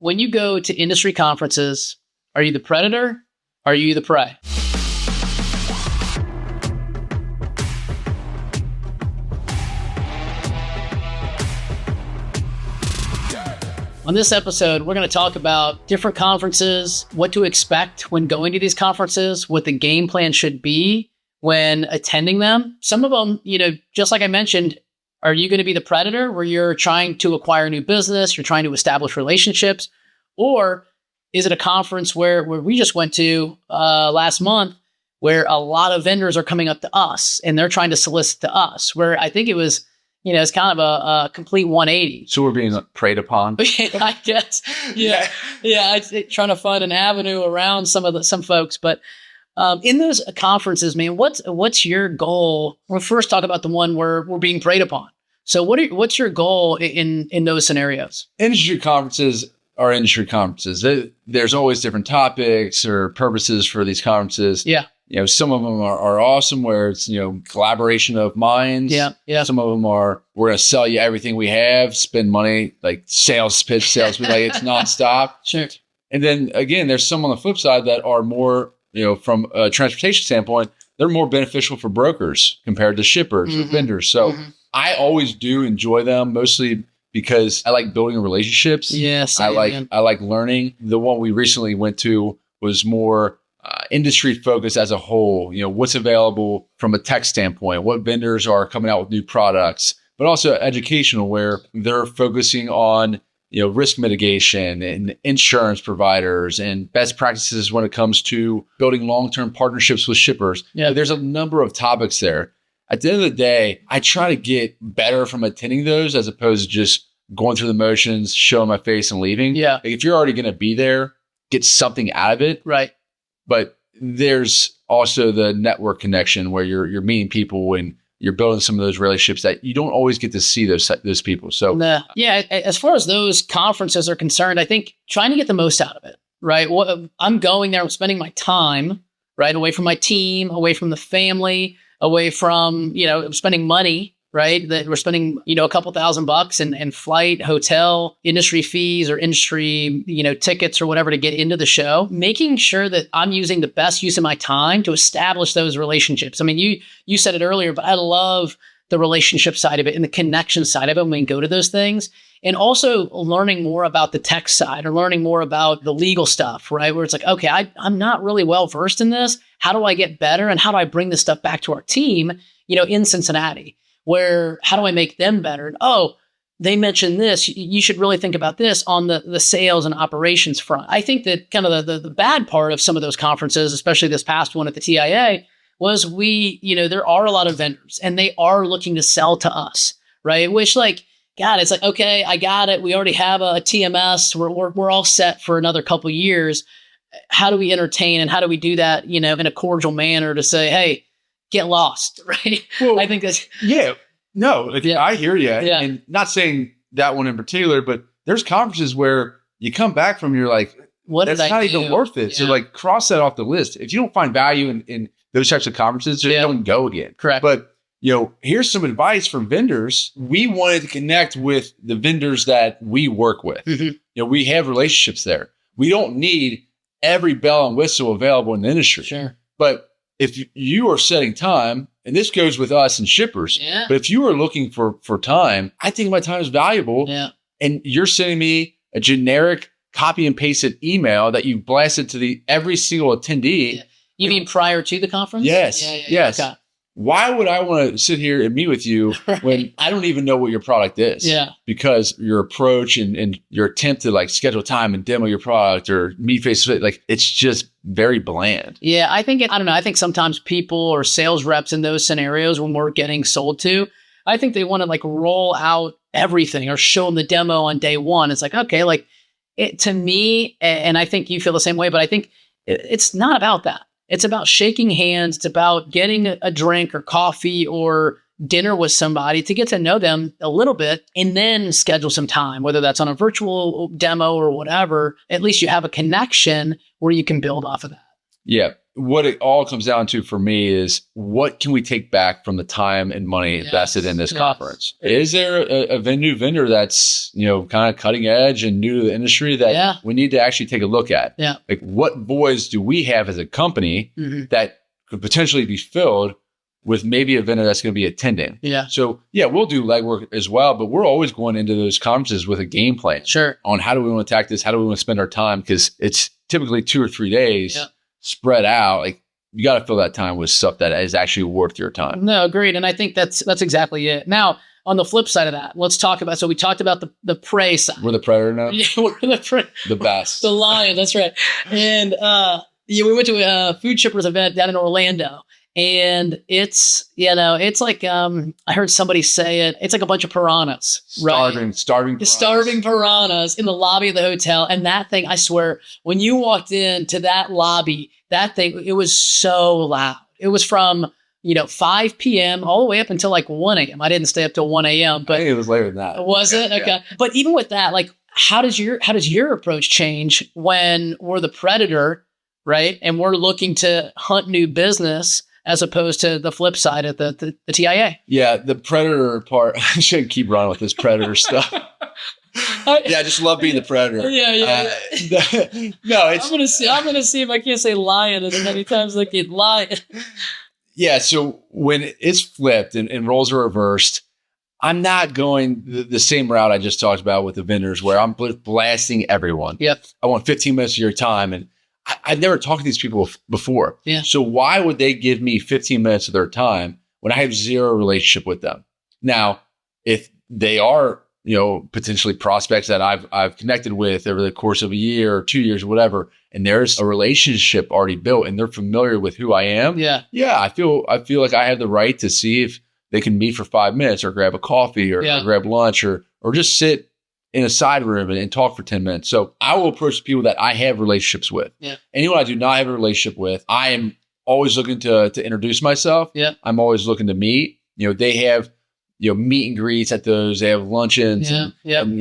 When you go to industry conferences, are you the predator? Are you the prey? On this episode, we're going to talk about different conferences, what to expect when going to these conferences, what the game plan should be when attending them. Some of them, just like I mentioned, are you going to be the predator where you're trying to acquire new business, you're trying to establish relationships, or is it a conference where we just went to last month where a lot of vendors are coming up to us and they're trying to solicit to us, where I think it was, it's kind of a complete 180. So we're being preyed upon? I guess. Yeah. It's trying to find an avenue around some folks. But in those conferences, man, what's your goal? We'll first talk about the one where we're being preyed upon. So what's your goal in those scenarios? Industry conferences are industry conferences. There's always different topics or purposes for these conferences. Yeah. Some of them are awesome where it's, collaboration of minds. Yeah. Some of them are, we're going to sell you everything we have, spend money, like sales pitch, like it's nonstop. Sure. And then again, there's some on the flip side that are more, from a transportation standpoint, they're more beneficial for brokers compared to shippers or vendors. So I always do enjoy them, mostly because I like building relationships. Yes. I like learning. The one we recently went to was more industry focused as a whole. What's available from a tech standpoint, what vendors are coming out with new products, but also educational where they're focusing on risk mitigation and insurance providers and best practices when it comes to building long-term partnerships with shippers. Yeah. There's a number of topics there. At the end of the day, I try to get better from attending those as opposed to just going through the motions, showing my face and leaving. Yeah. Like if you're already going to be there, get something out of it. Right. But there's also the network connection where you're meeting people and you're building some of those relationships that you don't always get to see those people. So yeah, as far as those conferences are concerned, I think trying to get the most out of it, right? I'm going there, I'm spending my time, right, away from my team, away from the family, away from, spending money, right? That we're spending, a couple $1,000 and flight, hotel, industry fees or industry, tickets or whatever to get into the show, making sure that I'm using the best use of my time to establish those relationships. I mean, you said it earlier, but I love the relationship side of it and the connection side of it when we go to those things. And also learning more about the tech side or learning more about the legal stuff, right? Where it's like, okay, I'm not really well versed in this. How do I get better? And how do I bring this stuff back to our team, in Cincinnati? Where, how do I make them better? And, oh, they mentioned this. You should really think about this on the sales and operations front. I think that kind of the bad part of some of those conferences, especially this past one at the TIA, was there are a lot of vendors and they are looking to sell to us, right? Which God, it's like, okay, I got it. We already have a TMS. We're all set for another couple of years. How do we entertain and how do we do that, in a cordial manner to say, hey, get lost, right? Well, I think that's... Yeah. No, I hear you. Yeah. And not saying that one in particular, but there's conferences where you come back from, you're like, that's not even worth it. Yeah. So cross that off the list. If you don't find value in those types of conferences, just don't go again. Correct. But, here's some advice from vendors. We wanted to connect with the vendors that we work with. Mm-hmm. We have relationships there. We don't need every bell and whistle available in the industry. Sure. But if you are setting time, and this goes with us and shippers, but if you are looking for time, I think my time is valuable. Yeah. And you're sending me a generic copy and pasted email that you blasted to every single attendee. Yeah. You mean prior to the conference? Yes. Yes. Okay. Why would I want to sit here and meet with you when I don't even know what your product is? Yeah. Because your approach and your attempt to schedule time and demo your product or meet face to face, it's just very bland. Yeah. I don't know. I think sometimes people or sales reps in those scenarios when we're getting sold to, I think they want to roll out everything or show them the demo on day one. It's okay, to me, and I think you feel the same way, but I think it's not about that. It's about shaking hands. It's about getting a drink or coffee or dinner with somebody to get to know them a little bit and then schedule some time, whether that's on a virtual demo or whatever. At least you have a connection where you can build off of that. Yeah. what it all comes down to for me is what can we take back from the time and money invested in this conference? Is there a new vendor that's, kind of cutting edge and new to the industry that we need to actually take a look at? Yeah. Like, what voids do we have as a company that could potentially be filled with maybe a vendor that's going to be attending? Yeah. So we'll do legwork as well, but we're always going into those conferences with a game plan on how do we want to attack this? How do we want to spend our time? Because it's typically 2 or 3 days spread out. Like, you got to fill that time with stuff that is actually worth your time. No, agreed. And I think that's exactly it. Now, on the flip side of that, let's talk about, so we talked about the prey side. We're the predator now? Yeah, we're the prey. The best. The lion, that's right. And we went to a food shippers event down in Orlando. And it's like, I heard somebody say it's like a bunch of piranhas, right? Starving piranhas in the lobby of the hotel. And that thing, I swear, when you walked into that lobby, that thing, it was so loud. It was from, 5 p.m. all the way up until like 1 a.m. I didn't stay up till 1 a.m. But I think it was later than that. Was it? Okay. Yeah. But even with that, like, how does your approach change when we're the predator, right? And we're looking to hunt new business, as opposed to the flip side of the TIA. Yeah, the predator part. I shouldn't keep running with this predator stuff. I just love being the predator. Yeah. No, it's. I'm gonna see if I can't say lion as many times as I can lion. Yeah, so when it's flipped and roles are reversed, I'm not going the same route I just talked about with the vendors, where I'm blasting everyone. Yep. I want 15 minutes of your time, and I've never talked to these people before. Yeah. So why would they give me 15 minutes of their time when I have zero relationship with them? Now, if they are, potentially prospects that I've connected with over the course of a year or 2 years or whatever, and there's a relationship already built and they're familiar with who I am. Yeah, I feel like I have the right to see if they can meet for 5 minutes or grab a coffee or grab lunch or just sit in a side room and talk for 10 minutes. So I will approach people that I have relationships with. Yeah. Anyone I do not have a relationship with, I am always looking to introduce myself. Yeah. I'm always looking to meet. They have, meet and greets at those. They have luncheons. Yeah. And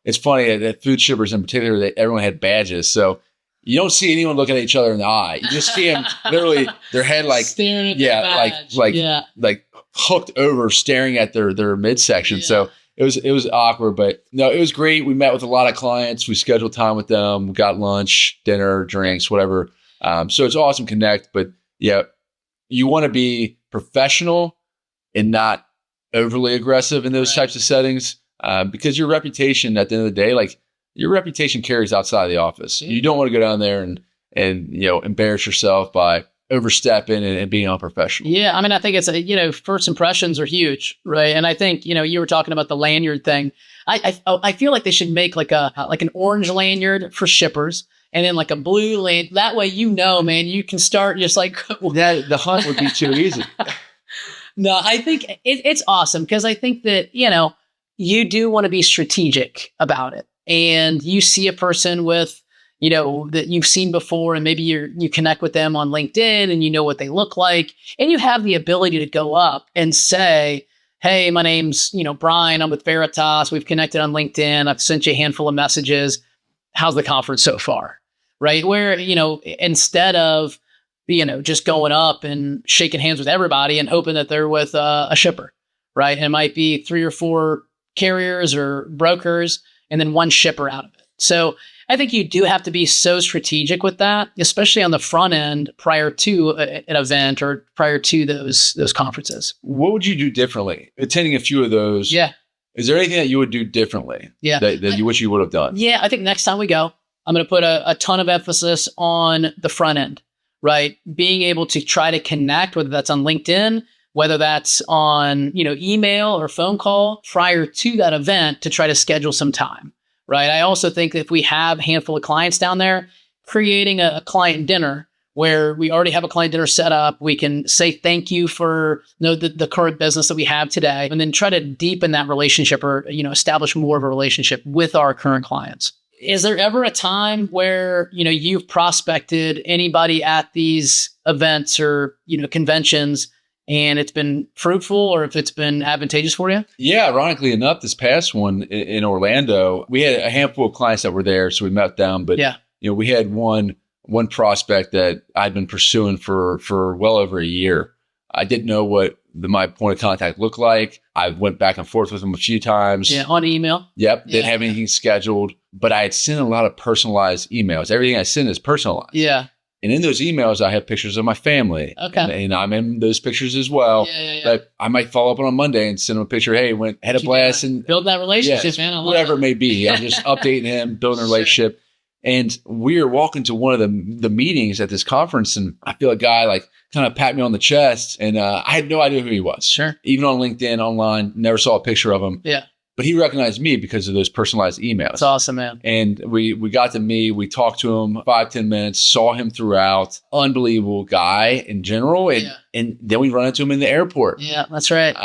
it's funny at food shippers in particular, that everyone had badges. So you don't see anyone looking at each other in the eye. You just see them literally their head like staring at their badge. like hooked over, staring at their midsection. Yeah. So it was awkward, but no, it was great. We met with a lot of clients. We scheduled time with them. We got lunch, dinner, drinks, whatever. So it's awesome connect. But yeah, you want to be professional and not overly aggressive in those types of settings, because your reputation at the end of the day, like, your reputation carries outside of the office. You don't want to go down there and embarrass yourself by overstepping and being unprofessional. Yeah. I mean, I think it's first impressions are huge, right? And I think, you were talking about the lanyard thing. I feel like they should make like an orange lanyard for shippers and then like a blue lanyard. That way, man, you can start just like. The hunt would be too easy. No, I think it's awesome because I think that, you do want to be strategic about it. And you see a person with, that you've seen before, and maybe you connect with them on LinkedIn and you know what they look like, and you have the ability to go up and say, hey, my name's, Brian, I'm with Veritas. We've connected on LinkedIn. I've sent you a handful of messages. How's the conference so far? Right? Where, instead of, just going up and shaking hands with everybody and hoping that they're with a shipper, right? And it might be 3 or 4 carriers or brokers and then one shipper out of it. So I think you do have to be so strategic with that, especially on the front end prior to an event or prior to those conferences. What would you do differently? Attending a few of those. Yeah. Is there anything that you would do differently? Yeah. That you wish you would have done? Yeah. I think next time we go, I'm going to put a ton of emphasis on the front end, right? Being able to try to connect, whether that's on LinkedIn, whether that's on, email or phone call prior to that event to try to schedule some time, right? I also think that if we have a handful of clients down there, creating a client dinner where we already have a client dinner set up, we can say thank you for the current business that we have today, and then try to deepen that relationship or, establish more of a relationship with our current clients. Is there ever a time where, you've prospected anybody at these events or, conventions and it's been fruitful or if it's been advantageous for you? Yeah, ironically enough, this past one in Orlando, we had a handful of clients that were there, so we met them. But we had one one prospect that I'd been pursuing for well over a year. I didn't know what my point of contact looked like. I went back and forth with him a few times. Yeah, on email. Yep. Didn't have anything scheduled, but I had sent a lot of personalized emails. Everything I sent is personalized. Yeah. And in those emails, I have pictures of my family. Okay. And I'm in those pictures as well. Yeah. But I might follow up on Monday and send him a picture. Hey, had a blast. And build that relationship, man. I love whatever that. it may be. I'm just updating him, building a relationship. And we were walking to one of the meetings at this conference, and I feel a guy like kind of pat me on the chest, and I had no idea who he was. Sure. Even on LinkedIn, online, never saw a picture of him. Yeah. But he recognized me because of those personalized emails. That's awesome, man. And we got to meet. We talked to him 5-10 minutes, saw him throughout. Unbelievable guy in general. And then we run into him in the airport. Yeah, that's right.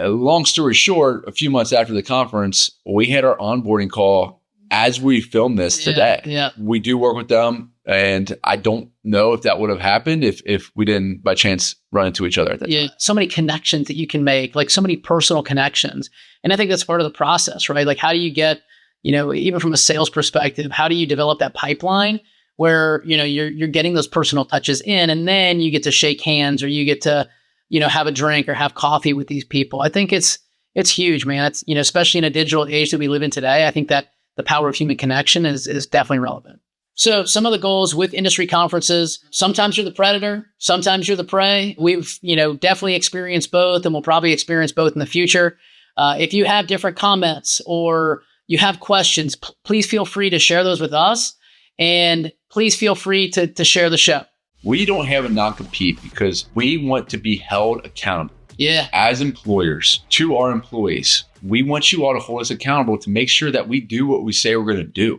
Long story short, a few months after the conference, we had our onboarding call as we filmed this today. Yeah. We do work with them. And I don't know if that would have happened if we didn't by chance run into each other at that time. So many connections that you can make, like so many personal connections. And I think that's part of the process, right? Like how do you get, even from a sales perspective, how do you develop that pipeline where, you're getting those personal touches in, and then you get to shake hands, or you get to, have a drink or have coffee with these people. I think it's huge, man. It's, especially in a digital age that we live in today, I think that the power of human connection is definitely relevant. So some of the goals with industry conferences, sometimes you're the predator, sometimes you're the prey. We've, definitely experienced both, and we'll probably experience both in the future. If you have different comments or you have questions, please feel free to share those with us, and please feel free to share the show. We don't have a non-compete because we want to be held accountable. Yeah. As employers to our employees. We want you all to hold us accountable to make sure that we do what we say we're going to do.